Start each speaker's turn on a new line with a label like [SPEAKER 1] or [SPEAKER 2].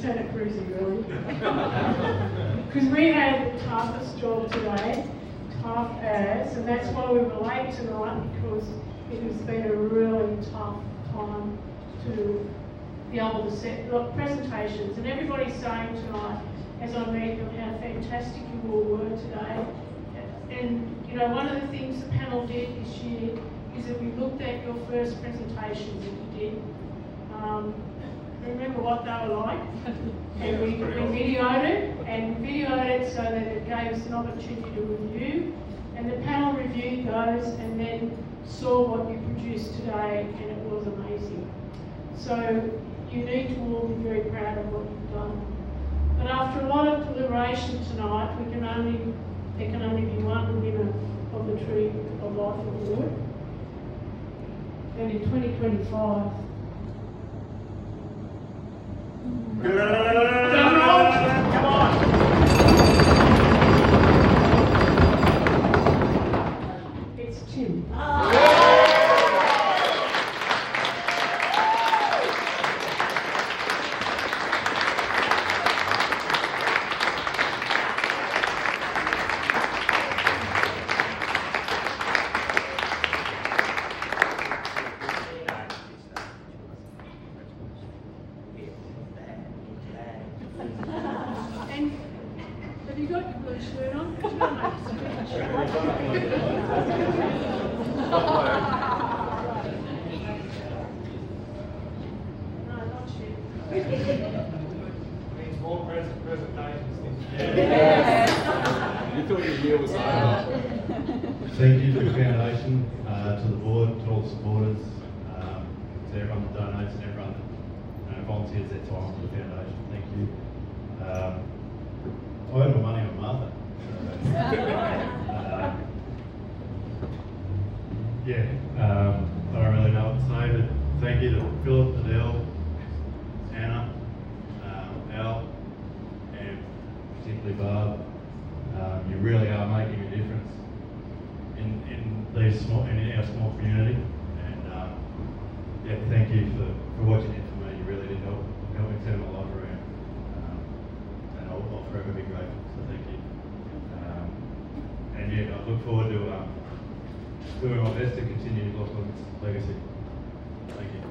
[SPEAKER 1] Lieutenant Cruiser, really. Because we had the toughest job today, tough as, and that's why we were late tonight, because it has been a really tough time to be able to set presentations. And everybody's saying tonight, as I meet them, how fantastic you all were today. And you know, one of the things the panel did this year is that we looked at your first presentations that you did. Remember what they were like, and we videoed it so that it gave us an opportunity to review, and the panel reviewed those and then saw what you produced today, and it was amazing. So you need to all be very proud of what you've done. But after a lot of deliberation tonight, there can only be one winner of the Tree of Life Award. And in 2025, come on! It's Tim. Have you got your blue shirt on? Because you're going to make a speech. No, not yet.
[SPEAKER 2] Means more presentations.
[SPEAKER 3] You thought your year was over.
[SPEAKER 4] Thank you to the foundation, to the board, to all the supporters, to everyone that donates and everyone that volunteers their time for the foundation. Thank you. I earn my money on Martha. I don't really know what to say, but thank you to Philip, Adele, Anna, Al, and particularly Barb. You really are making a difference in our small community, and thank you for what you did for me. You really did help me turn my life around, and I'll forever be grateful. So thank you. I look forward to doing my best to continue Lachlan's legacy. Thank you.